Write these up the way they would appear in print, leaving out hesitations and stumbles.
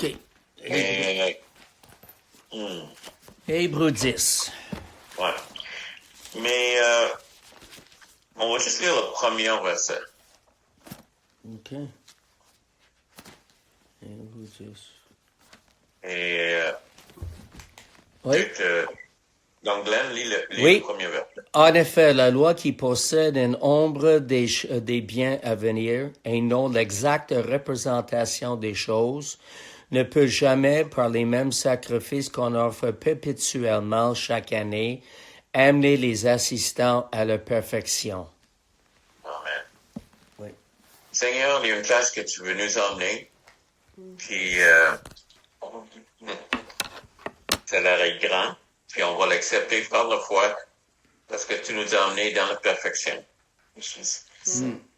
OK. Et, Hébreux 10. ouais. Mais on va juste lire le premier verset. OK. Hébreux 10. Et Oui. donc, Glenn, lis le Oui. premier verset. En effet, la loi qui possède une ombre des biens à venir et non l'exacte représentation des choses ne peut jamais, par les mêmes sacrifices qu'on offre perpétuellement chaque année, amener les assistants à la perfection. Amen. Oui. Seigneur, il y a une place que tu veux nous emmener, puis ça a l'air être grand, puis on va l'accepter par la foi, parce que tu nous as emmenés dans la perfection.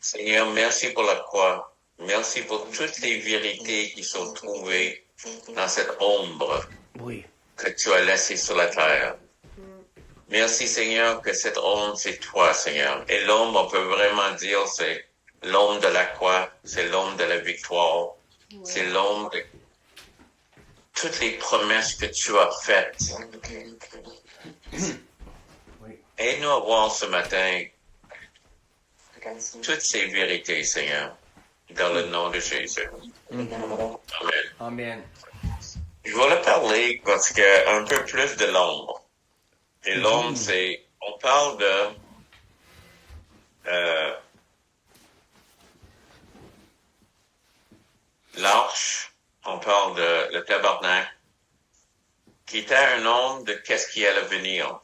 Seigneur, merci pour la croix. Merci pour toutes les vérités qui sont trouvées dans cette ombre Oui. que tu as laissée sur la terre. Merci, Seigneur, que cette ombre, c'est toi, Seigneur. Et l'ombre, on peut vraiment dire, c'est l'ombre de la croix, c'est l'ombre de la victoire, c'est l'ombre de toutes les promesses que tu as faites. Aide-nous à voir ce matin toutes ces vérités, Seigneur, dans le nom de Jésus. Amen. Amen. Je voulais parler parce que un peu plus de l'ombre. Et l'ombre, c'est, on parle de l'arche, on parle de le tabernacle, qui était un ombre de qu'est-ce qui allait venir.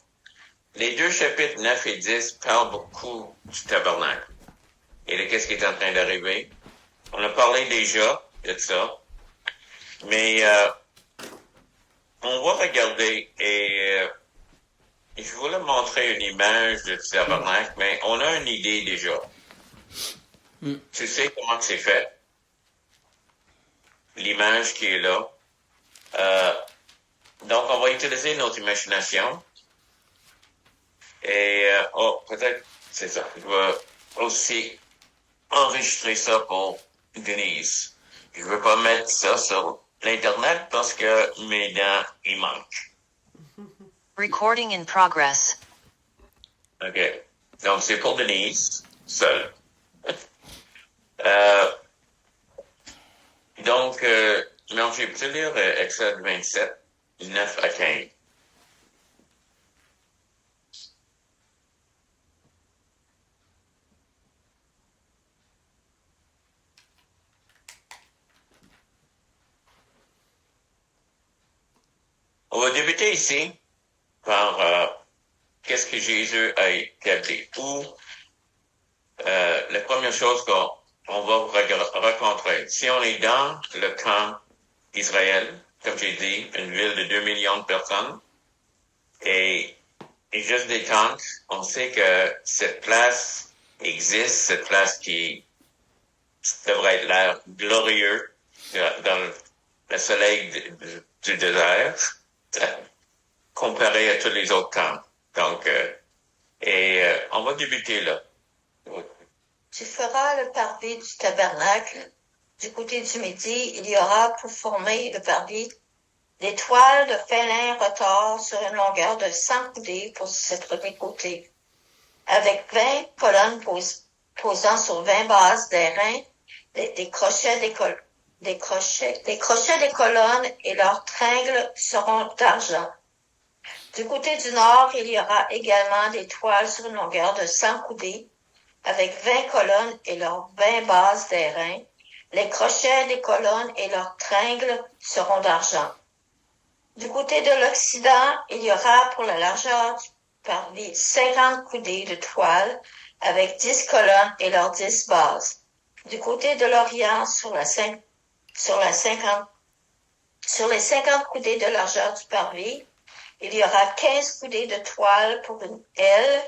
Les deux chapitres 9 et 10 parlent beaucoup du tabernacle et de qu'est-ce qui est en train d'arriver. On a parlé déjà de ça, mais on va regarder et je voulais montrer une image du tabernacle, mais on a une idée déjà. Tu sais comment c'est fait? L'image qui est là. Donc, on va utiliser notre imagination. Et, peut-être, c'est ça. Je vais aussi enregistrer ça pour Denise. Je veux pas mettre ça sur l'Internet parce que mes dents, ils manquent. Recording in progress. OK. Donc, c'est pour Denise, seule. Donc, non, j'ai pu lire Exode 27, 9 à 15. On va débuter ici par qu'est-ce que Jésus a établi. Ou la première chose qu'on va rencontrer. Si on est dans le camp d'Israël, comme j'ai dit, une ville de 2 millions de personnes, et juste des tentes, on sait que cette place existe, cette place qui devrait être l'air glorieux dans le soleil du désert, comparé à tous les autres camps. Donc, on va débuter là. Tu feras le parvis du tabernacle. Du côté du midi, il y aura pour former le parvis des toiles de fin lin retors sur une longueur de 100 coudées pour ce premier côté, avec 20 colonnes posant sur 20 bases d'airain, des crochets des colonnes et leurs tringles seront d'argent. Du côté du nord, il y aura également des toiles sur une longueur de 100 coudées, avec 20 colonnes et leurs 20 bases d'airain. Les crochets des colonnes et leurs tringles seront d'argent. Du côté de l'Occident, il y aura pour la largeur du parvis 50 coudées de toile avec 10 colonnes et leurs 10 bases. Du côté de l'Orient, sur les 50 coudées de largeur du parvis, il y aura 15 coudées de toile pour une aile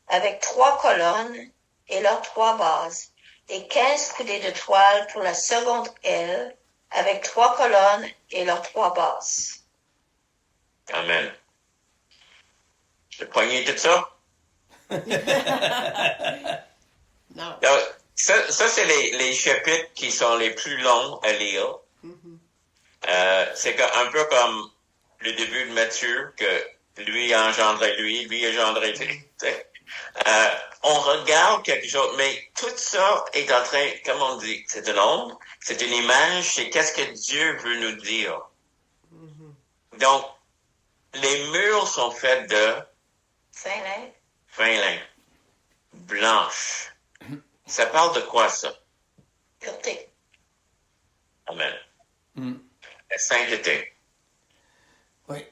avec 3 colonnes et leurs 3 bases, et 15 coudées de toile pour la seconde aile avec 3 colonnes et leurs 3 bases. Amen. Le poignet de ça? Non. Donc, ça c'est les chapitres qui sont les plus longs à lire. C'est un peu comme le début de Matthieu, que lui a engendré lui a engendré lui. On regarde quelque chose, mais tout ça est en train, comme on dit, c'est une ombre, c'est une image, c'est qu'est-ce que Dieu veut nous dire. Donc, les murs sont faits de Fin lin. fin lin, blanche. Ça parle de quoi, ça? Pureté. Amen. Mm. La sainteté. Oui.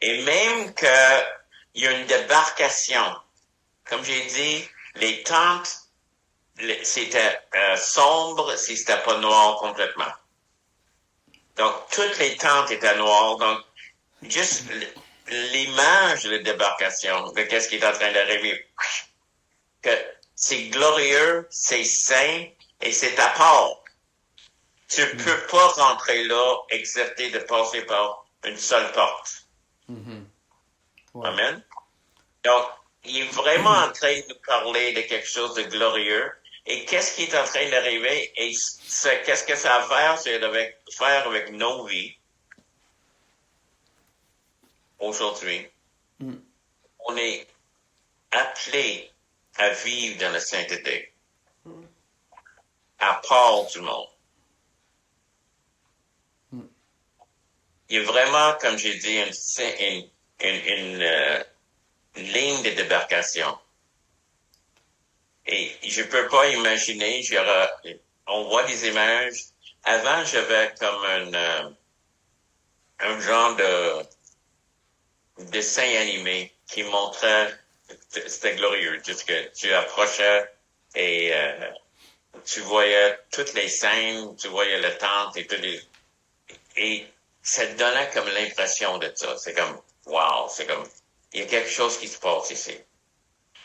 Et même qu'il y a une débarcation. Comme j'ai dit, les tentes, c'était sombre si c'était pas noir complètement. Donc, toutes les tentes étaient noires. Donc, juste l'image de la débarcation, de qu'est-ce qui est en train d'arriver. Que c'est glorieux, c'est saint et c'est à part. Tu peux pas rentrer là, excepté de passer par une seule porte. Ouais. Amen. Donc, il est vraiment en train de nous parler de quelque chose de glorieux. Et qu'est-ce qui est en train d'arriver? Et qu'est-ce que ça a à faire? C'est faire avec nos vies. Aujourd'hui, on est appelé à vivre dans la sainteté. À part du monde. Il y a vraiment, comme j'ai dit, une ligne de débarcation. Et je peux pas imaginer, on voit des images. Avant, j'avais comme un genre de dessin animé qui montrait, c'était glorieux, juste que tu approchais et tu voyais toutes les scènes, tu voyais le tente et ça te donnait comme l'impression de ça. C'est comme, wow, c'est comme, il y a quelque chose qui se passe ici.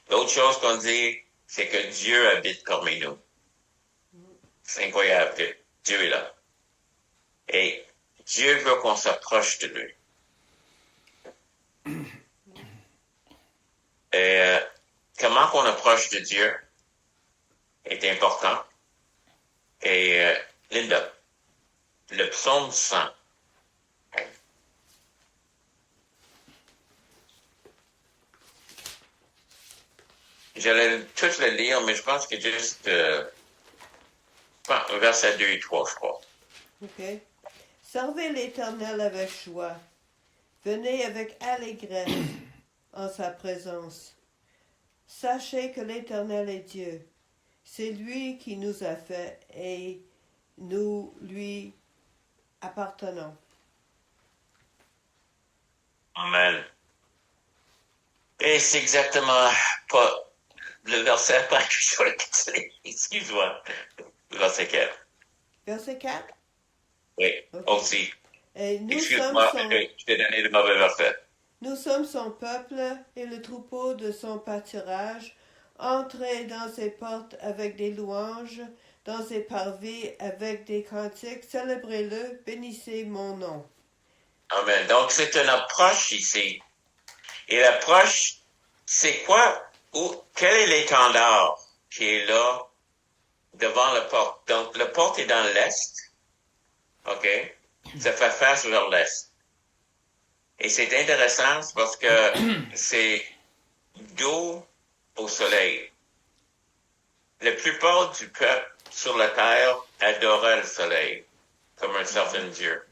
L'autre chose qu'on dit, c'est que Dieu habite parmi nous. C'est incroyable que Dieu est là. Et Dieu veut qu'on s'approche de lui. Et comment qu'on approche de Dieu est important. Et Linda, le psaume 100. J'allais tout le lire, mais je pense que juste verset 2 et 3, je crois. OK. Servez l'Éternel avec joie. Venez avec allégresse en sa présence. Sachez que l'Éternel est Dieu. C'est lui qui nous a fait et nous lui appartenons. Amen. Et c'est exactement pas le verset pas que je voulais quitter. Excuse-moi. Le verset 4. Verset 4. Oui, Ok. aussi. Et Excuse-moi, je t'ai donné le mauvais verset. nous sommes son peuple et le troupeau de son pâturage. Entrez dans ses portes avec des louanges, dans ses parvis avec des cantiques. Célébrez-le, bénissez mon nom. Amen. Donc, c'est une approche ici. Et l'approche, c'est quoi? Quel est l'étendard qui est là devant la porte? Donc, la porte est dans l'est. OK? Ça fait face vers l'est. Et c'est intéressant parce que c'est dos au soleil. La plupart du peuple sur la terre adorait le soleil comme un certain Dieu.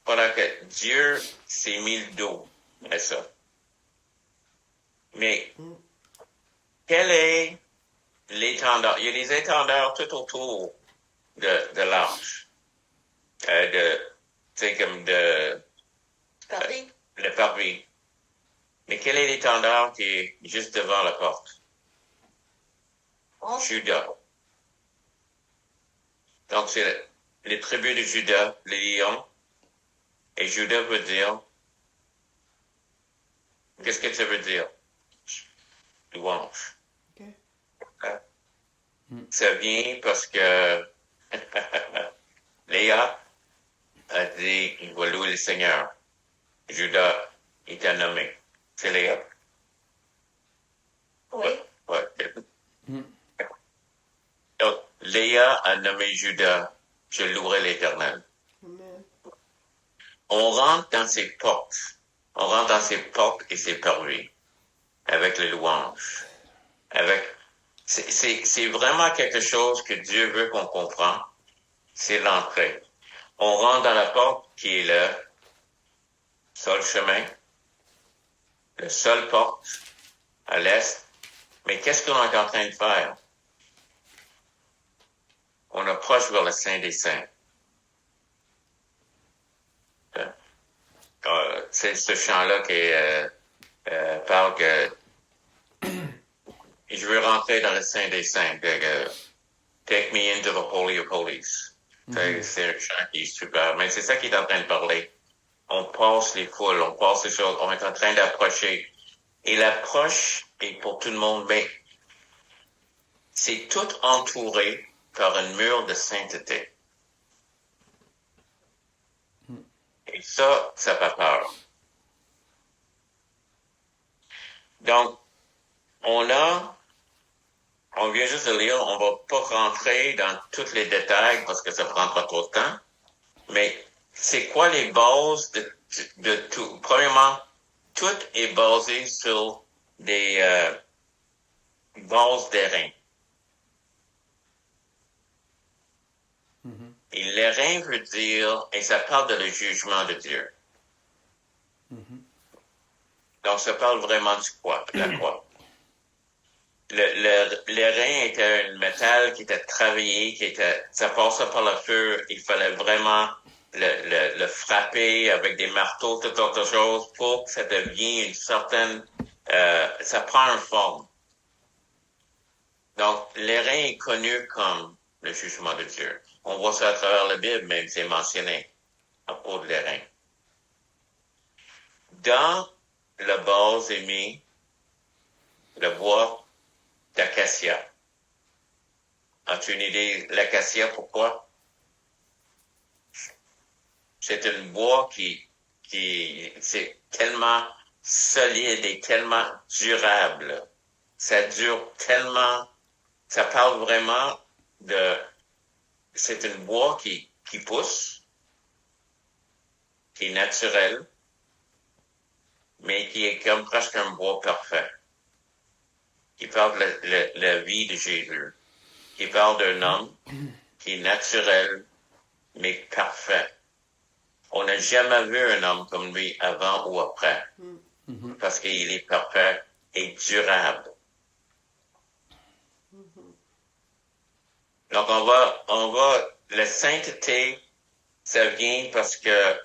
Pendant que Dieu s'est mis le dos à ça. Mais quel est l'étendard? Il y a des étendards tout autour de l'arche. C'est comme Parvis. le parvis. Mais quel est l'étendard qui est juste devant la porte? Oh, Judas. Donc, c'est les tribus de Judas, les lions. Et Judas veut dire, qu'est-ce que ça veut dire? Louange. OK. Ça vient parce que Léa a dit, il va louer le Seigneur. Judas était nommé. C'est Léa? oui. Ouais. Donc, Léa a nommé Judas je louerai l'Éternel. Amen. On rentre dans ses portes. On rentre dans ses portes et ses parvis. Avec les louanges. C'est vraiment quelque chose que Dieu veut qu'on comprenne. C'est l'entrée. On rentre dans la porte qui est le seul chemin, le seul porte à l'est. Mais qu'est-ce qu'on est en train de faire? On approche vers le Saint des Saints. C'est ce chant-là qui parle que je veux rentrer dans le Saint des Saints. Take me into the Holy of Holies. C'est un chant qui est super. Mais c'est ça qu'il est en train de parler. On passe les foules, on passe les choses, on est en train d'approcher. Et l'approche est pour tout le monde, mais c'est tout entouré par un mur de sainteté. Et ça fait peur. Donc, on vient juste de lire, on va pas rentrer dans tous les détails parce que ça prendra trop de temps, mais c'est quoi les bases de tout? Premièrement, tout est basé sur des bases d'airain. Et l'airain veut dire, et ça parle de le jugement de Dieu. Donc, ça parle vraiment du quoi, de la croix. L'airain était un métal qui était travaillé, ça passait par le feu, il fallait vraiment le frapper avec des marteaux, toute autre chose, pour que ça devienne une certaine, ça prend une forme. Donc, l'airain est connu comme le jugement de Dieu. On voit ça à travers la Bible, même c'est mentionné à propos de l'airain. Dans la base est mis le bois d'acacia. As-tu une idée, l'acacia, pourquoi? C'est un bois qui c'est tellement solide et tellement durable. Ça dure tellement, ça parle vraiment c'est un bois qui pousse, qui est naturel, mais qui est comme presque un bois parfait. Qui parle de la vie de Jésus. Qui parle d'un homme qui est naturel, mais parfait. On n'a jamais vu un homme comme lui avant ou après. Parce qu'il est parfait et durable. Donc la sainteté, ça vient parce que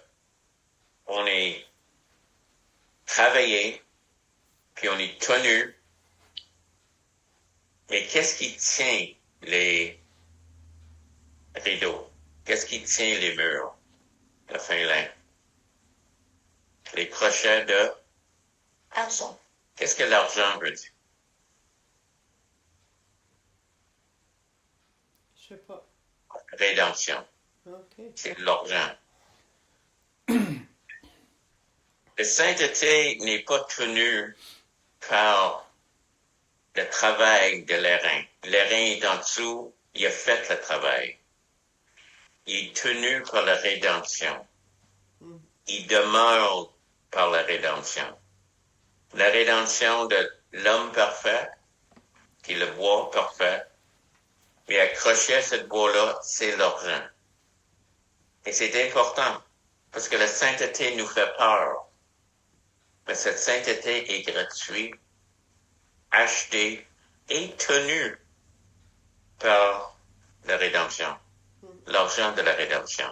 on est travaillé, puis on est tenu. Mais qu'est-ce qui tient les rideaux? Qu'est-ce qui tient les murs de fin lin? Les crochets de Argent. Qu'est-ce que l'argent veut dire? Je sais pas. Rédemption. OK. C'est l'argent. La sainteté n'est pas tenue par le travail de l'airain. L'airain est en dessous, il a fait le travail. Il est tenu par la rédemption. Il demeure par la rédemption. La rédemption de l'homme parfait, qui est le bois parfait, mais accroché à ce bois-là, c'est l'argent. Et c'est important, parce que la sainteté nous fait peur. Mais cette sainteté est gratuite, achetée et tenue par la rédemption, l'argent de la rédemption.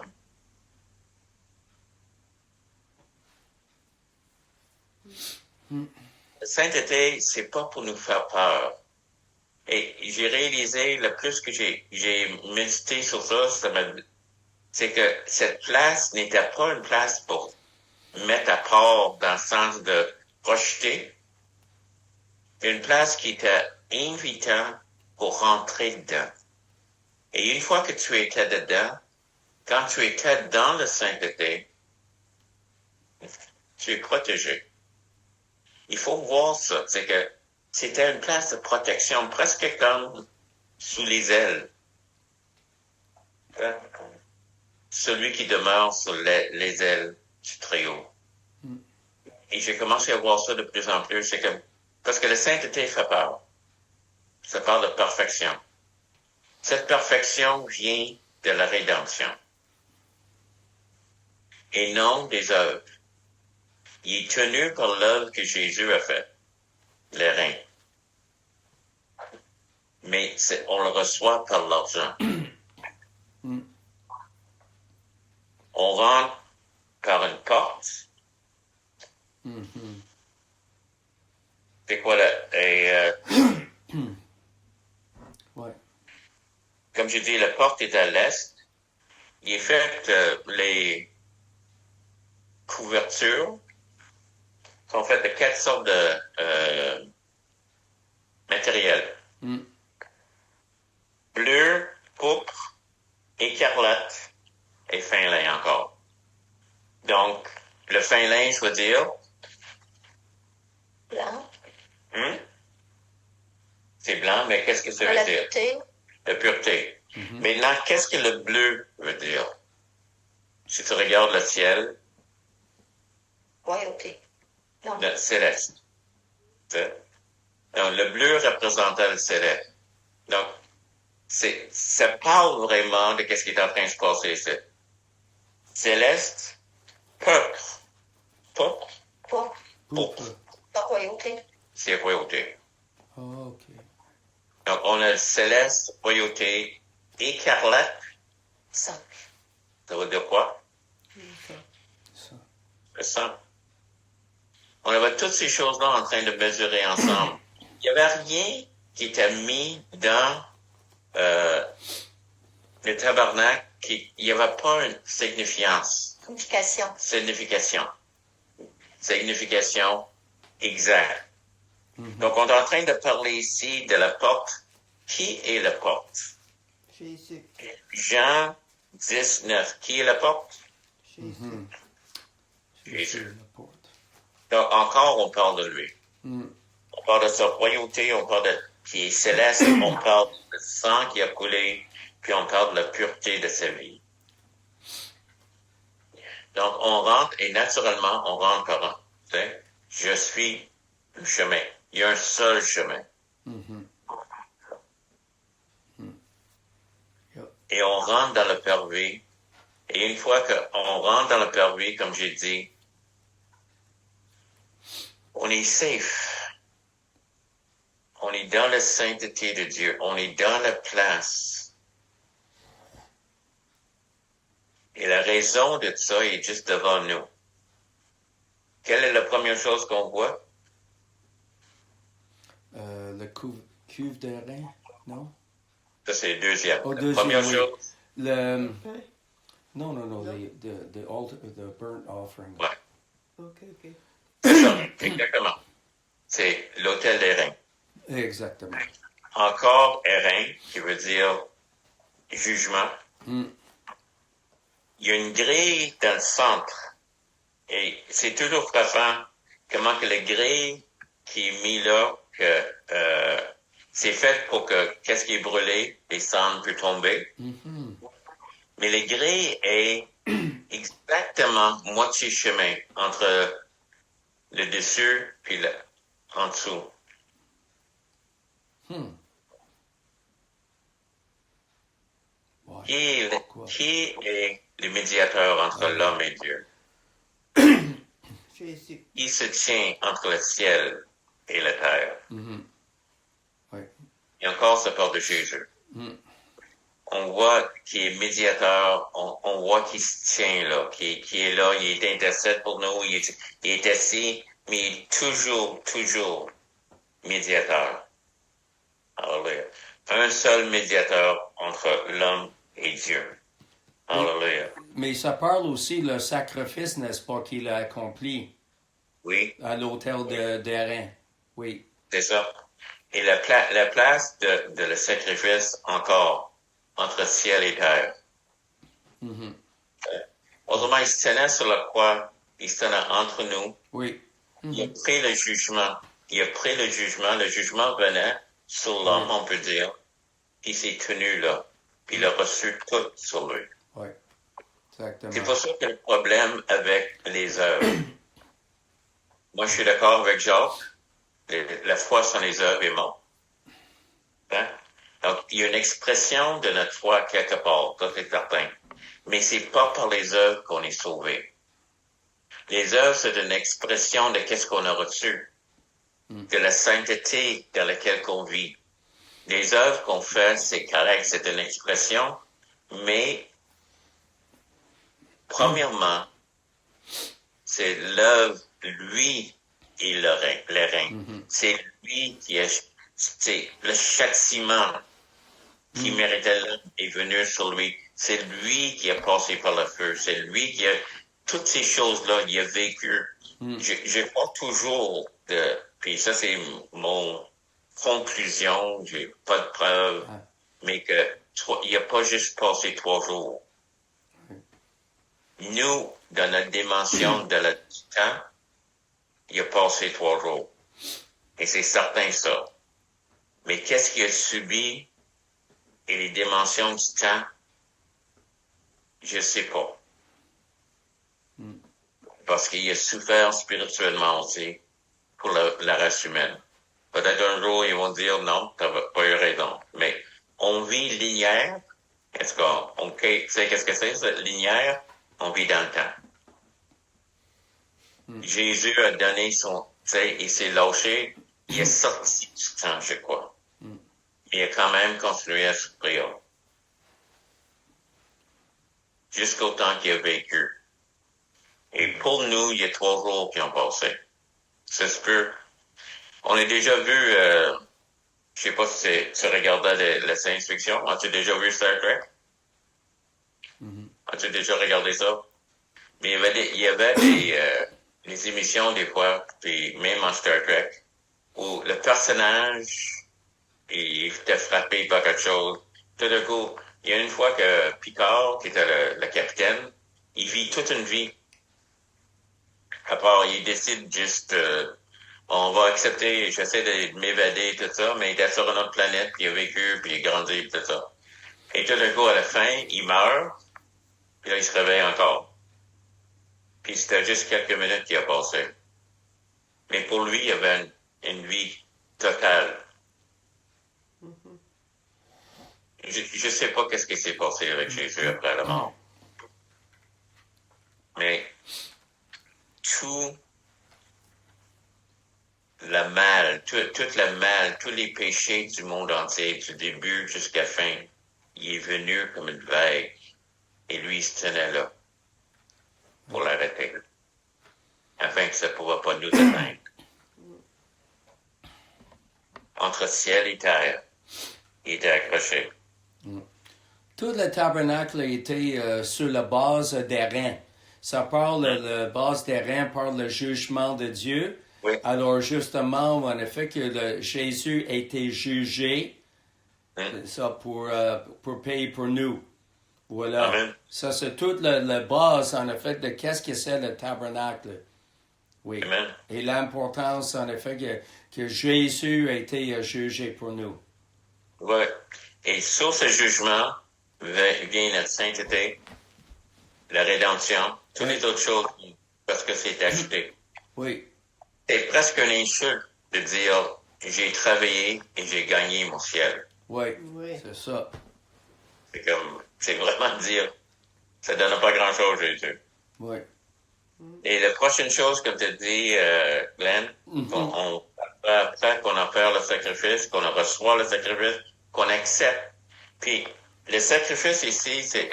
La sainteté, c'est pas pour nous faire peur. Et j'ai réalisé, le plus que j'ai médité sur ça, c'est que cette place n'était pas une place pour mettre à part dans le sens de projeter, une place qui était invitante pour rentrer dedans. Et une fois que tu étais dedans, quand tu étais dans la sainteté, tu es protégé. Il faut voir ça, c'est que c'était une place de protection, presque comme sous les ailes. celui qui demeure sur les ailes du Très-Haut. Et j'ai commencé à voir ça de plus en plus. C'est que, parce que la sainteté fait peur. Ça parle de perfection. Cette perfection vient de la rédemption. Et non des œuvres. Il est tenu par l'œuvre que Jésus a faite. Les reins. Mais on le reçoit par l'argent. On rentre par une porte. C'est quoi Ouais. comme je dis, la porte est à l'est. Il est fait, les couvertures sont faites de 4 sortes de matériel. Bleu, pourpre, écarlate et fin lin encore. Donc, le fin lin, je veux dire, Blanc. C'est blanc, mais qu'est-ce que ça La veut dire? pureté. La pureté. Maintenant, qu'est-ce que le bleu veut dire? Si tu regardes le ciel, Royauté. Non. le céleste. Donc, le bleu représentait le céleste. Donc, ça parle vraiment de qu'est-ce qui est en train de se passer ici. Céleste, pourpre. Pourpre, Pas, Pourpre. pas royauté. c'est royauté. Ah, OK. Donc, on a le céleste, royauté, écarlate. Sang. Ça veut dire quoi? Ça. Le sang. On avait toutes ces choses-là en train de mesurer ensemble. Il n'y avait rien qui était mis dans le tabernacle il n'y avait pas une signification. Signification exacte. Donc, on est en train de parler ici de la porte. Qui est la porte? Jésus. Jean 19. Qui est la porte? Jésus. Jésus. La porte. Donc, encore, on parle de lui. On parle de sa royauté, on parle de qui est céleste, on parle du sang qui a coulé, puis on parle de la pureté de sa vie. Donc, on rentre, et naturellement, on rentre par un. Tu sais, je suis le chemin. Il y a un seul chemin. Et on rentre dans le parvis. Et une fois qu'on rentre dans le parvis, comme j'ai dit, on est safe. On est dans la sainteté de Dieu. On est dans la place. Et la raison de ça est juste devant nous. Quelle est la première chose qu'on voit? Le cuve de rein, non? Ça, c'est le deuxième. Oh, La deuxième, première oui. chose, Le... Hein? Non, the altar, the burnt offering. ouais, OK, OK. c'est ça, exactement. C'est l'autel des reins. Exactement. Encore rein, qui veut dire jugement. Il y a une grille dans le centre. Et c'est toujours frappant comment que la grille qui est mise là, que c'est fait pour que qu'est-ce qui est brûlé, les cendres puissent tomber. Mais la grille est exactement moitié chemin entre le dessus et en dessous. Ouais. Qui est le médiateur entre l'homme et Dieu? Jésus. Il se tient entre le ciel et la terre. Ouais. Et encore, ça parle de Jésus. On voit qu'il est médiateur, on voit qu'il se tient là, qu'il est là, il est intercède pour nous, il est assis, mais il est toujours médiateur. Alléluia. Un seul médiateur entre l'homme et Dieu. Alléluia. Mais ça parle aussi le sacrifice, n'est-ce pas, qu'il a accompli Oui, à l'autel de rein. Oui. c'est ça. Et la place de le sacrifice encore entre ciel et terre. Autrement, il se tenait sur la croix, il se tenait entre nous. Oui. Il a pris le jugement. Le jugement venait sur l'homme, on peut dire. Il s'est tenu là. Puis il a reçu tout sur lui. Oui. Exactement. C'est pour ça que le problème avec les œuvres. Moi, je suis d'accord avec Jacques. La foi sans les œuvres est morte. Hein? Donc, il y a une expression de notre foi quelque part, ça c'est certain. Mais c'est pas par les œuvres qu'on est sauvé. Les œuvres, c'est une expression de qu'est-ce qu'on a reçu, de la sainteté dans laquelle qu'on vit. Les œuvres qu'on fait, c'est correct, c'est une expression, mais premièrement, c'est l'œuvre, lui, et le règne. C'est lui qui est, c'est le châtiment qui méritait l'homme est venu sur lui. C'est lui qui a passé par le feu. C'est lui qui a, toutes ces choses-là, il a vécu. J'ai pas toujours de, puis ça c'est mon conclusion, j'ai pas de preuve, mais que, il a pas juste passé 3 jours. Nous, dans notre dimension de la du temps, il a passé 3 jours. Et c'est certain ça. Mais qu'est-ce qu'il a subi et les dimensions du temps, je sais pas. Parce qu'il a souffert spirituellement aussi pour la race humaine. Peut-être un jour, ils vont dire non, t'as pas eu raison. Mais on vit linéaire. Est-ce qu'on sait qu'est-ce que c'est, cette linéaire? On vit dans le temps. Jésus a donné son, tu sais, il s'est lâché, il est sorti du temps, je crois. Il a quand même continué à souffrir. Jusqu'au temps qu'il a vécu. Et pour nous, il y a 3 jours qui ont passé. Ça se peut. On a déjà vu, je sais pas si tu regardais la science-fiction. As-tu déjà vu Star Trek? As-tu déjà regardé ça? Mais il y avait des émissions des fois, puis même en Star Trek, où le personnage, il était frappé par quelque chose. Tout d'un coup, il y a une fois que Picard, qui était le capitaine, il vit toute une vie. À part, il décide juste, on va accepter, j'essaie de m'évader, tout ça, mais il est sur une autre planète, puis il a vécu, puis il a grandi, tout ça. Et tout d'un coup, à la fin, il meurt, puis là, il se réveille encore. Puis c'était juste quelques minutes qui a passé. Mais pour lui, il y avait une vie totale. Je sais pas qu'est-ce qui s'est passé avec Jésus après la mort. Mais tout le mal, tout le mal, tous les péchés du monde entier, du début jusqu'à la fin, il est venu comme une vague. Et lui, il se tenait là pour l'arrêter. Afin que ça ne pourra pas nous atteindre. Entre ciel et terre, il était accroché. Tout le tabernacle était sur la base des reins. Ça parle, la base des reins parle le jugement de Dieu. Oui. Alors justement, en effet, que Jésus a été jugé, ça pour payer pour nous. Voilà. Amen. Ça, c'est toute la base, en effet, de qu'est-ce que c'est le tabernacle. Oui. Amen. Et l'importance, en effet, que Jésus a été jugé pour nous. Ouais. Et sur ce jugement vient notre sainteté, la rédemption, toutes les autres choses, parce que c'est acheté. Oui. C'est presque une insulte de dire j'ai travaillé et j'ai gagné mon ciel. Oui. Oui. C'est ça. C'est vraiment dire ça donne pas grand-chose, Jésus. Oui. Et la prochaine chose, comme tu as dit, Glenn, après qu'on a fait le sacrifice, qu'on reçoit le sacrifice, qu'on accepte. Puis, le sacrifice ici, c'est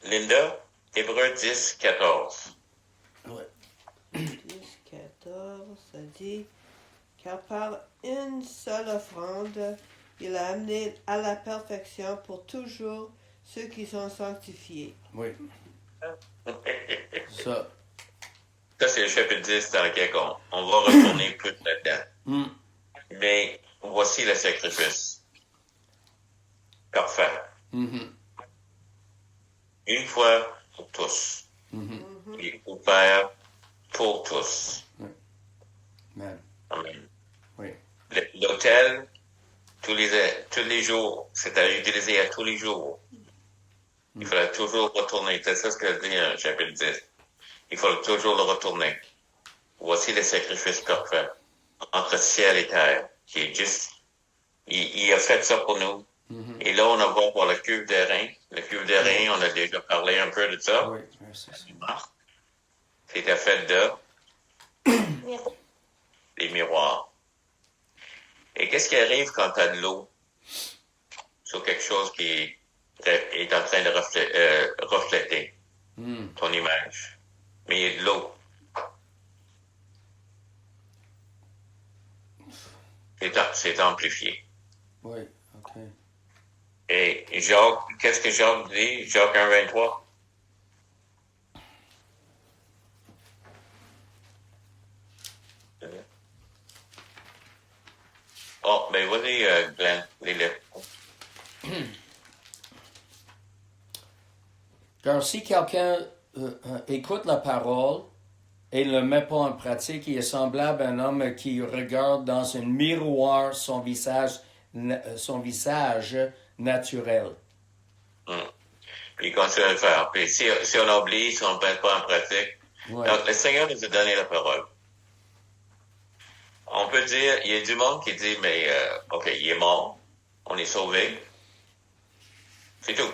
Linda, Hébreux 10, 14. Oui. 10, 14, ça dit, car par une seule offrande, il a amené à la perfection pour toujours ceux qui sont sanctifiés. Oui. Ça. Ça, c'est le chapitre 10 dans lequel on va retourner plus là-dedans. Mais voici le sacrifice. Parfait. Une fois pour tous. Et ouvert pour tous. Amen. Amen. Oui. L'autel, tous les jours, c'est à utiliser à tous les jours. Il fallait toujours retourner. C'est ça ce que dit chapitre 10. Il faut toujours le retourner. Voici le sacrifice parfait entre ciel et terre, qui est juste. Il a fait ça pour nous. Et là, on a voir pour la cuve d'airain. La cuve d'airain, on a déjà parlé un peu de ça. Oui, merci. C'était fait de des miroirs. Et qu'est-ce qui arrive quand tu as de l'eau sur quelque chose qui est en train de refléter ton image? Mais il y a de l'eau. C'est amplifié. Oui, OK. Et Jacques, qu'est-ce que Jacques dit? Jacques 1,23. Oh, ben vas-y, Glenn, lis-le. Car si quelqu'un écoute la parole et ne le met pas en pratique, il est semblable à un homme qui regarde dans un miroir son visage naturel. Puis il continue à le faire. Puis si on oublie, si on ne met pas en pratique. Ouais. Donc, le Seigneur nous a donné la parole. On peut dire, il y a du monde qui dit, mais, OK, il est mort, on est sauvé. C'est tout.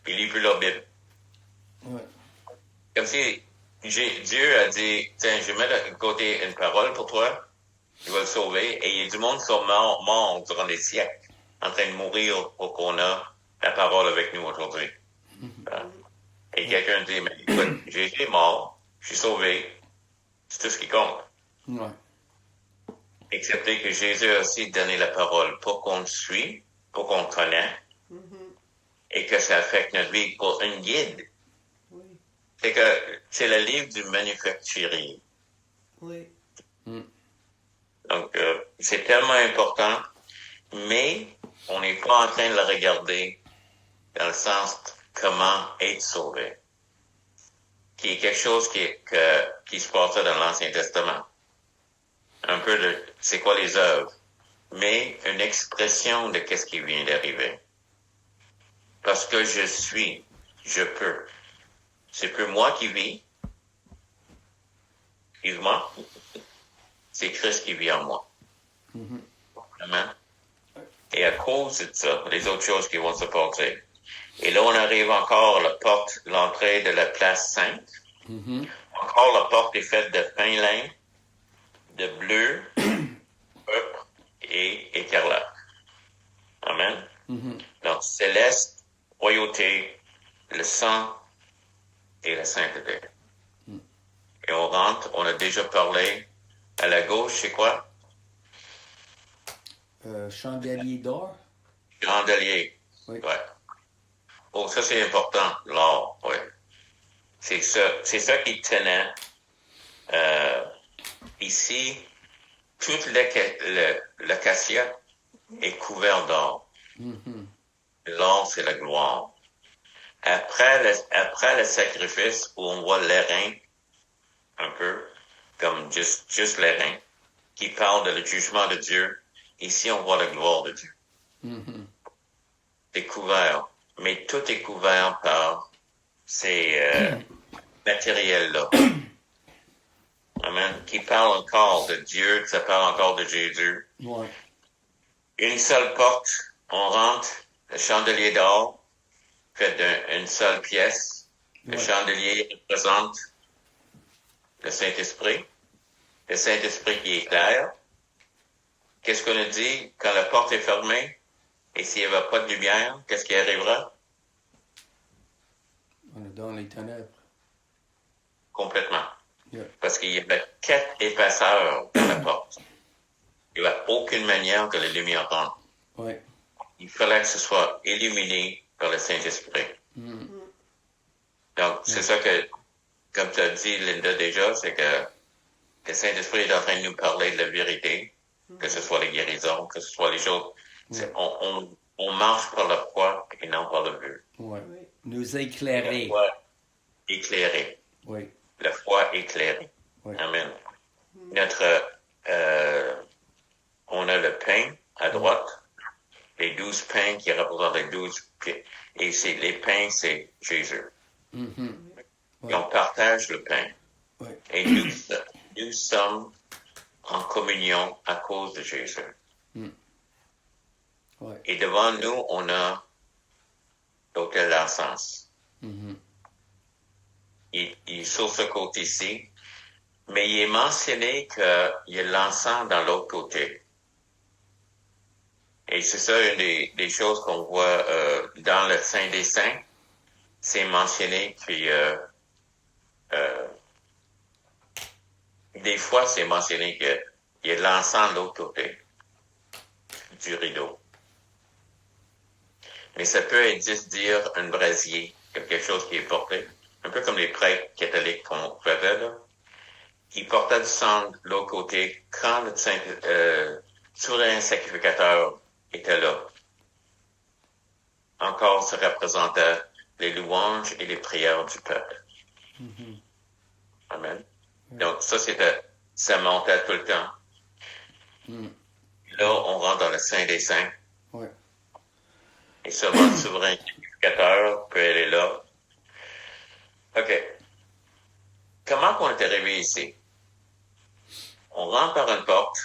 Il lit plus leur Bible. Ouais. Comme si Dieu a dit, tiens, je vais mettre de côté une parole pour toi, je vais le sauver. Et il y a du monde qui sont morts durant des siècles, en train de mourir pour qu'on a la parole avec nous aujourd'hui. Et quelqu'un dit, mais écoute, Jésus est mort, je suis sauvé, c'est tout ce qui compte. Ouais. Excepté que Jésus a aussi donné la parole pour qu'on le suit, pour qu'on le connaisse, et que ça affecte notre vie pour une guide. Oui. C'est que c'est le livre du manufacturier. Oui. Donc, c'est tellement important, mais on n'est pas en train de le regarder dans le sens comment être sauvé, qui est quelque chose qui se passait dans l'Ancien Testament. Un peu de c'est quoi les œuvres, mais une expression de qu'est-ce qui vient d'arriver. Parce que je peux. C'est plus moi qui vis. Excuse-moi. C'est Christ qui vit en moi. Amen. Et à cause de ça, les autres choses qui vont se passer. Et là, on arrive encore à l'entrée de la place sainte. Encore, la porte est faite de fin lin, de bleu, pourpre et écarlate. Amen. Donc, céleste, royauté, le sang et la sainteté. Et on rentre, on a déjà parlé, à la gauche, c'est quoi? Chandelier d'or? Chandelier. Oui. Ouais. Oh, ça c'est important, l'or, oui. C'est ça qui tenait ici, toute l'acacia est couvert d'or. L'or, c'est la gloire. Après le sacrifice, où on voit l'airain, un peu, comme juste l'airain, qui parle de le jugement de Dieu, ici on voit la gloire de Dieu. C'est couvert. Mais tout est couvert par ces matériels-là. Amen. Qui parle encore de Dieu, ça parle encore de Jésus. Ouais. Une seule porte, on rentre, le chandelier d'or, fait d'une seule pièce. Le chandelier représente le Saint-Esprit. Le Saint-Esprit qui éclaire. Qu'est-ce qu'on a dit quand la porte est fermée? Et s'il n'y avait pas de lumière, qu'est-ce qui arrivera? On est dans les ténèbres. Complètement. Yeah. Parce qu'il y avait 4 épaisseurs dans la porte. Il n'y avait aucune manière que la lumière rentre. Ouais. Il fallait que ce soit illuminé par le Saint-Esprit. Donc, c'est ça que, comme tu as dit, Linda, déjà, c'est que le Saint-Esprit est en train de nous parler de la vérité, que ce soit les guérisons, que ce soit les choses. On marche par la foi et non par le vue. Ouais. Oui. Nous éclairer. La foi éclairée. Oui. La foi éclairée. Oui. Amen. On a le pain à droite, les 12 pains qui représentent les 12 Et les pains, c'est Jésus. Mhm. Et on partage le pain. Ouais. Et nous sommes en communion à cause de Jésus. Ouais. Et devant nous, on a l'autel d'encens. Mhm. Il est sur ce côté-ci, mais il est mentionné qu'il y a l'encens dans l'autre côté. Et c'est ça une des choses qu'on voit dans le Saint des Saints. C'est mentionné qu'il y a des fois, c'est mentionné qu'il y a de l'encens de l'autre côté du rideau. Mais ça peut être juste dire un brasier, quelque chose qui est porté, un peu comme les prêtres catholiques qu'on faisait, là. Ils portaient du sang de l'autre côté quand le souverain sacrificateur était là. Encore, ça représentait les louanges et les prières du peuple. Mhm. Amen. Donc, ça montait tout le temps. Mm. Là, on rentre dans le Saint des Saints. Ouais. Et seulement le souverain sacrificateur peut aller là. OK. Comment on est arrivé ici? On rentre par une porte,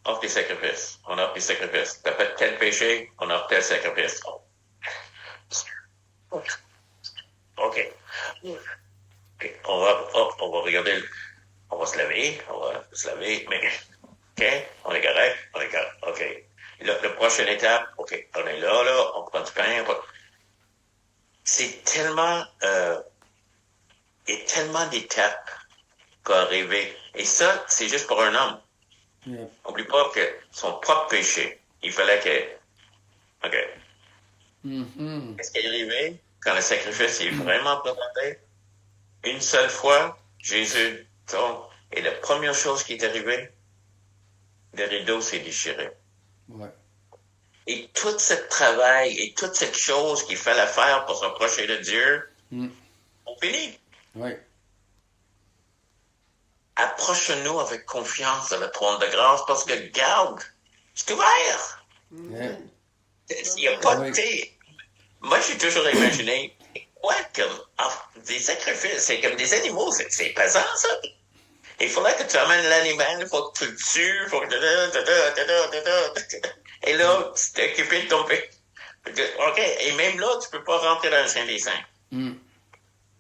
offre des sacrifices. On offre des sacrifices. T'as fait tel péché, on offre tel sacrifice. OK. OK. On va regarder, on va se laver, mais, OK, on est correct, OK. Le prochaine étape, OK, on est là, on prend du pain, c'est tellement, il y a tellement d'étapes pour arriver. Et ça, c'est juste pour un homme. Yeah. N'oublie pas que son propre péché, il fallait que, OK. Mhm. Qu'est-ce qui est arrivé quand le sacrifice est vraiment présenté? Une seule fois, Jésus tombe, et la première chose qui est arrivée, le rideau s'est déchiré. Ouais. Et tout ce travail et toute cette chose qu'il fallait faire pour s'approcher de Dieu, on finit. Ouais. Approche-nous avec confiance à la trône de grâce parce que, regarde, c'est ouvert. Yeah. Il n'y a pas de Oui. thé. Moi, j'ai toujours imaginé, des sacrifices, c'est comme des animaux, c'est pesant, ça. Il faudrait que tu amènes l'animal, il faut que tu le tues, il faut que... Et là, tu t'es occupé de ton péché. OK, et même là, tu peux pas rentrer dans le Saint des Saints. Mm.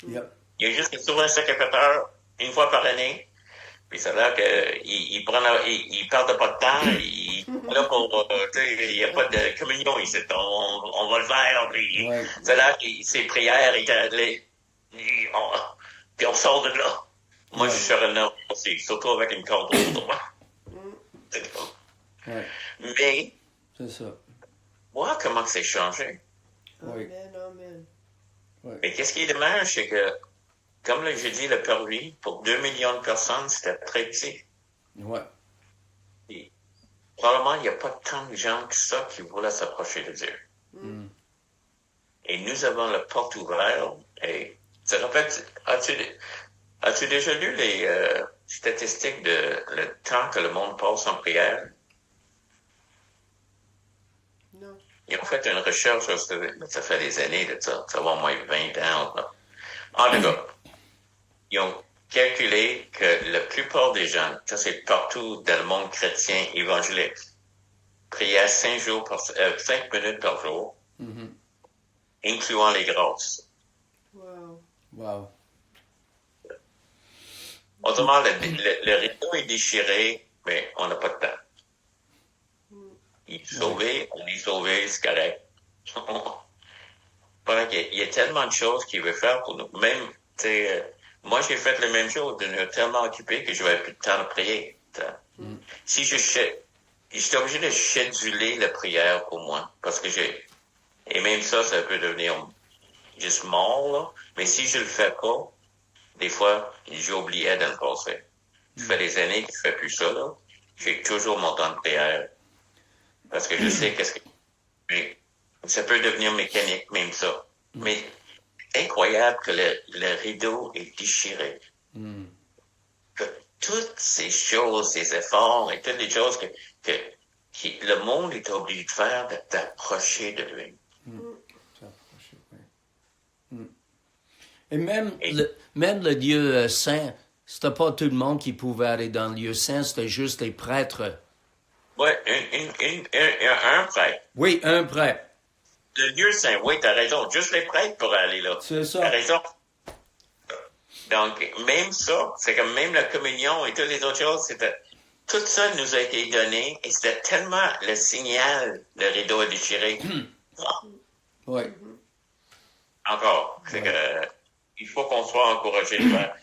Yep. Il y a juste souvent un sacrificateur, une fois par année, puis ça a l'air qu'il perd pas de temps, il là pour, tu sais, il n'y a pas de communion ici, on va le faire, puis Ouais. ça a l'air que ses prières, puis on sort de là. Moi, Ouais. je serais là aussi, surtout avec une corde autour de moi. C'est comme- Ouais. Mais, C'est ça. voir comment c'est changé. Oui. Amen, amen. Mais qu'est-ce qui est dommage, c'est que, comme j'ai dit, le permis, pour 2 millions de personnes, c'était très petit. Ouais. Et probablement, il n'y a pas tant de gens que ça qui voulaient s'approcher de Dieu. Mm. Et nous avons la porte ouverte. Et ça rappelle, as-tu déjà lu les statistiques de le temps que le monde passe en prière? Non. Ils ont fait une recherche, ça fait des années de ça, ça va au moins 20 ans. Là. En tout cas, ils ont calculé que la plupart des gens, ça c'est partout dans le monde chrétien évangélique, priaient 5 minutes par jour, Mhm. incluant les grâces. Wow. Wow. Autrement, le rideau est déchiré, mais on n'a pas de temps. Il est sauvé, on est sauvé, c'est correct. Voilà, il y a tellement de choses qu'il veut faire pour nous. Même, tu sais, moi j'ai fait la même chose, de nous tellement occupé que je n'avais plus de temps de prier. Si j'étais obligé de scheduler la prière pour moi, parce que et même ça peut devenir juste mort, là. Mais si je le fais pas, des fois, j'oubliais de le passer. Ça fait des années que je fais plus ça, là. J'ai toujours mon temps de prière. Parce que je sais qu'est-ce que... Mais ça peut devenir mécanique, même ça. Mais c'est incroyable que le rideau est déchiré. Mm. Que toutes ces choses, ces efforts et toutes les choses que le monde est obligé de faire, d'approcher de lui. S'approcher, ouais. Et même le lieu saint, c'était pas tout le monde qui pouvait aller dans le lieu saint, c'était juste les prêtres. Oui, un prêtre. Oui, un prêtre. Le lieu saint, oui, t'as raison. Juste les prêtres pourraient aller là. C'est ça. T'as raison. Donc, même ça, c'est comme même la communion et toutes les autres choses, tout ça nous a été donné et c'était tellement le signal, le rideau est déchiré. Oui. Encore, c'est que il faut qu'on soit encouragé de faire.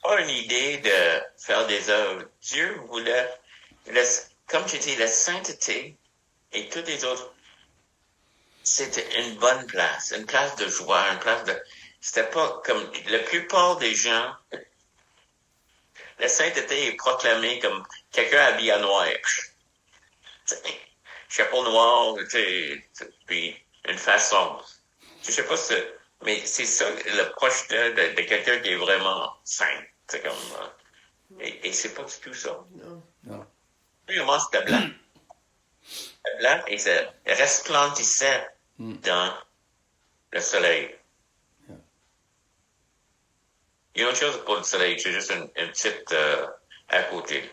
Pas une idée de faire des œuvres. Dieu voulait, comme tu dis, la sainteté et toutes les autres, c'était une bonne place, une place de joie, une place de... C'était pas comme... La plupart des gens, la sainteté est proclamée comme quelqu'un habillé en noir. Chapeau noir, puis une face sombre. Je sais pas si... Mais c'est ça le proche de quelqu'un qui est vraiment saint. C'est comme... et c'est pas du tout ça. Non. Premièrement, c'était blanc. C'était blanc et ça resplendissait dans le soleil. Il y a une chose pour le soleil, c'est juste une petite à côté.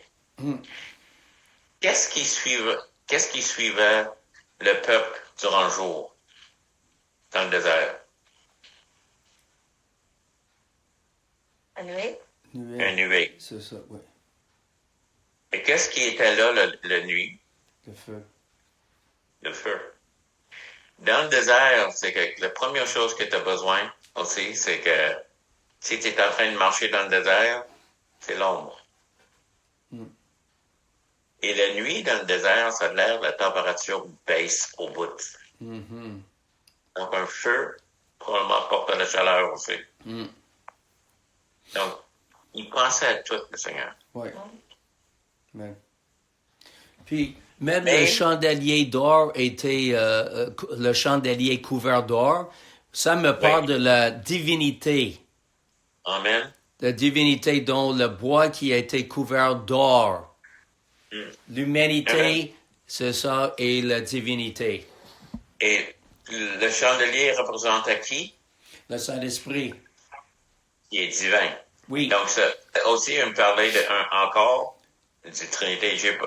Qu'est-ce qui suivait le peuple durant le jour dans le désert? La nuit. Un nuée. C'est ça, oui. Et qu'est-ce qui était là la nuit? Le feu. Le feu. Dans le désert, c'est que la première chose que tu as besoin aussi, c'est que si tu es en train de marcher dans le désert, c'est l'ombre. Et la nuit, dans le désert, ça a l'air la température baisse au bout. Mhm. Donc, un feu, probablement, porte de la chaleur aussi. Donc, il pensait à tout, le Seigneur. Oui. Même. Puis, même le chandelier d'or était, le chandelier couvert d'or, ça me parle de la divinité. Amen. La divinité dont le bois qui a été couvert d'or. L'humanité, c'est ça, et la divinité. Et le chandelier représente à qui? Le Saint-Esprit. Qui est divin. Oui. Donc, ça, aussi, il me parlait encore du Trinité. J'ai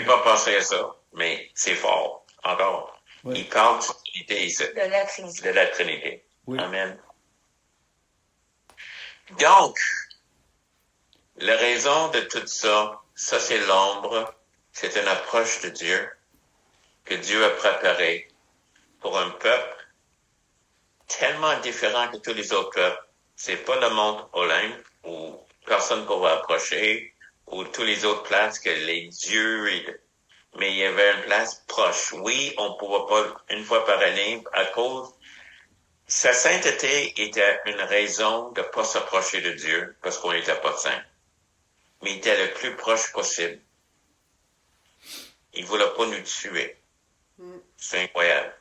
pas pensé à ça, mais c'est fort, encore. Oui. Il parle de Trinité ici. De la Trinité. De la Trinité. Oui. Amen. Donc, la raison de tout ça, c'est l'ombre, c'est une approche de Dieu que Dieu a préparée pour un peuple tellement différent que tous les autres peuples. C'est pas le monde Olympe où personne ne pourra approcher, ou tous les autres places que les dieux, mais il y avait une place proche. Oui, on ne pourra pas une fois par année à cause sa sainteté était une raison de ne pas s'approcher de Dieu parce qu'on n'était pas saint. Mais il était le plus proche possible. Il ne voulait pas nous tuer. C'est incroyable.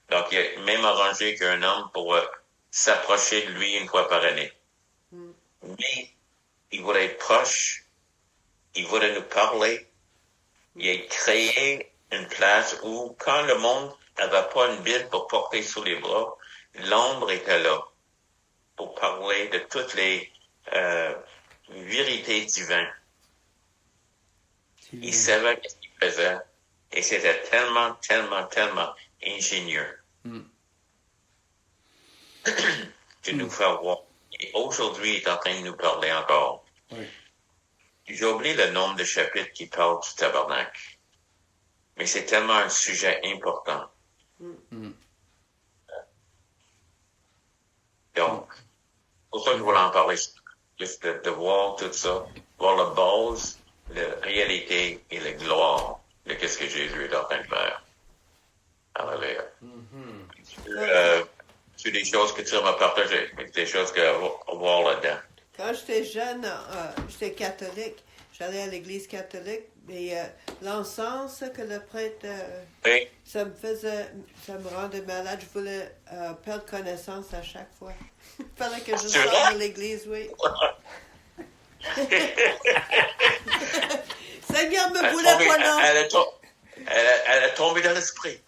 Donc, il a même arrangé qu'un homme pourrait s'approcher de lui une fois par année. Mais il voulait être proche. Il voulait nous parler. Il a créé une place où, quand le monde n'avait pas une Bible pour porter sous les bras, l'ombre était là pour parler de toutes les vérités divines. Il savait ce qu'il faisait et c'était tellement, tellement, tellement ingénieux de nous faire voir. Et aujourd'hui, il est en train de nous parler encore. Oui. J'ai oublié le nombre de chapitres qui parlent du tabernacle. Mais c'est tellement un sujet important. Donc, pour ça que je voulais en parler, juste de voir tout ça, voir la base, la réalité et la gloire de qu'est-ce que Jésus est en train de faire. Alléluia. C'est des choses que tu m'as partagées, des choses qu'on voir là-dedans. Quand j'étais jeune, j'étais catholique. J'allais à l'église catholique. Et l'encens que le prêtre, Oui. ça me rendait malade. Je voulais perdre connaissance à chaque fois. Il fallait que je sorte de l'église, oui. Seigneur me voulait pas là. Elle a tombé dans l'esprit.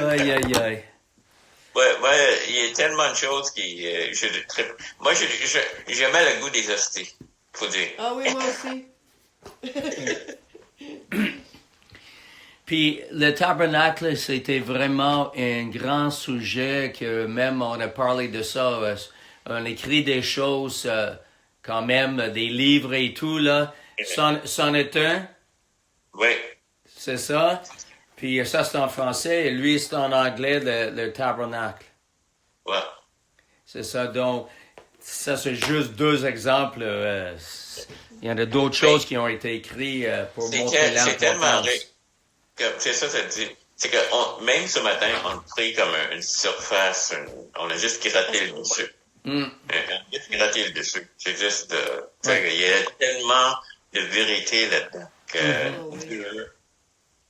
Aïe, aïe, aïe. Ouais, il y a tellement de choses qui... moi, j'aimais le goût des hosties, faut dire. Ah oui, moi aussi. Puis le tabernacle, c'était vraiment un grand sujet que même on a parlé de ça. On écrit des choses quand même, des livres et tout, là. C'en est un, Oui, c'est ça. Puis ça, c'est en français et lui, c'est en anglais, le tabernacle. ouais. C'est ça, donc, ça, c'est juste deux exemples. Il y en a d'autres choses qui ont été écrites pour montrer C'est tellement l'importance. C'est ça, ça dit. C'est que même ce matin, on a pris comme une surface, on a juste gratté le dessus. Mm. On a juste gratté le dessus. C'est juste, tu sais, il y a tellement de vérité là-dedans que,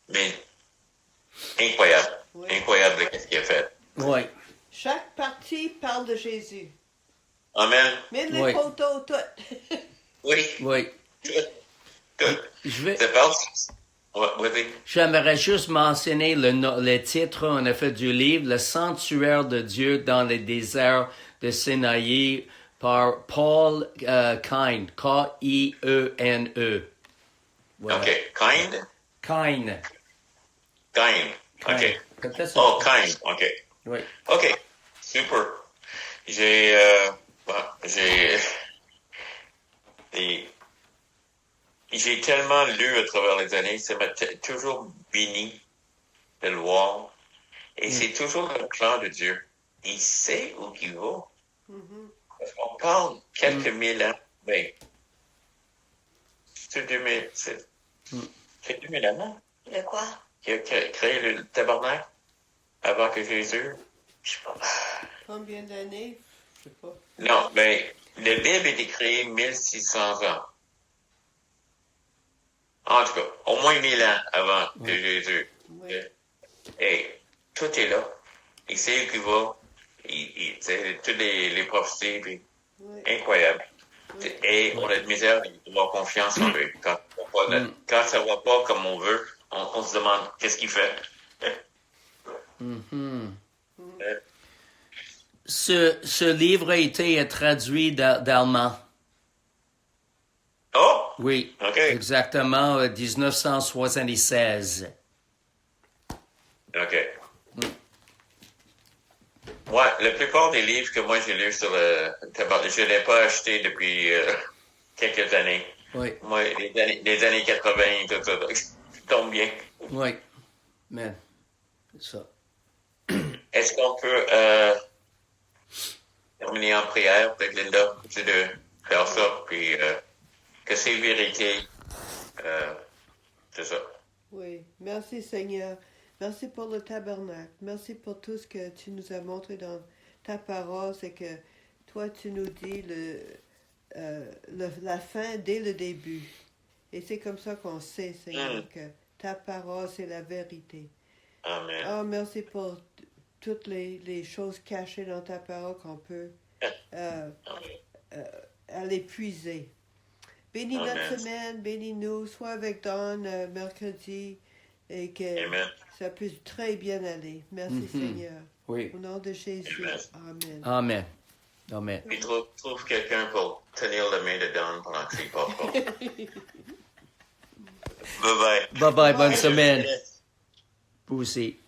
mais incroyable, Oui. incroyable qu'est-ce qu'il a fait. Oui, Chaque partie parle de Jésus. Amen. Même les Oui. photos, toutes. Oui, oui. tout. Je vais... Ça parle. Ouais, vas-y. J'aimerais juste mentionner le titre, en effet, du livre, Le sanctuaire de Dieu dans les déserts de Sinaï, par Paul Kine, K-I-E-N-E. Voilà. OK. Kind? Kine. Kind. OK. Peut-être ça. Oh, kind. OK. Oui. OK. Super. J'ai j'ai tellement lu à travers les années, ça m'a toujours béni de le voir. Et c'est toujours le plan de Dieu. Il sait où il va. Parce qu'on parle quelques mille ans. Ben, c'est 2000, c'est 2000 ans, non? De quoi? Qui a créé le tabernacle avant que Jésus. Je sais pas. Combien d'années? Je sais pas. Non, ben, le Bible est écrit 1600 ans. En tout cas, au moins 1000 ans avant que Jésus. Oui. Et tout est là. Il sait où il va. Il sait toutes les prophéties. Puis, Oui. incroyable. Et on a de misère d'avoir confiance en lui. Quand ça va pas comme on veut, on se demande qu'est-ce qu'il fait. Ce livre a été traduit d'allemand. Oh! Oui, OK. exactement, 1976. OK. Moi, la plupart des livres que moi j'ai lus sur le tabac, je ne l'ai pas acheté depuis quelques années. Oui, Moi, les années 80 et tout ça, donc, ça tombe bien. oui, mais c'est ça. Est-ce qu'on peut terminer en prière avec Linda? C'est de faire ça, puis que c'est vérité. C'est ça. Oui. Merci Seigneur. Merci pour le tabernacle. Merci pour tout ce que tu nous as montré dans ta parole. C'est que toi, tu nous dis la fin dès le début. Et c'est comme ça qu'on sait, Seigneur, que ta parole, c'est la vérité. Amen. Oh, merci pour toutes les choses cachées dans ta parole qu'on peut aller puiser. Bénis Amen. notre semaine, bénis-nous, sois avec Don mercredi et que Amen. ça puisse très bien aller. Merci Seigneur. Oui. Au nom de Jésus. Amen. Amen. Amen. Amen. Puis trouve quelqu'un pour tenir la main de Don pendant que c'est pas fort. Bye bye. Bye bye, bonne semaine. Vous aussi.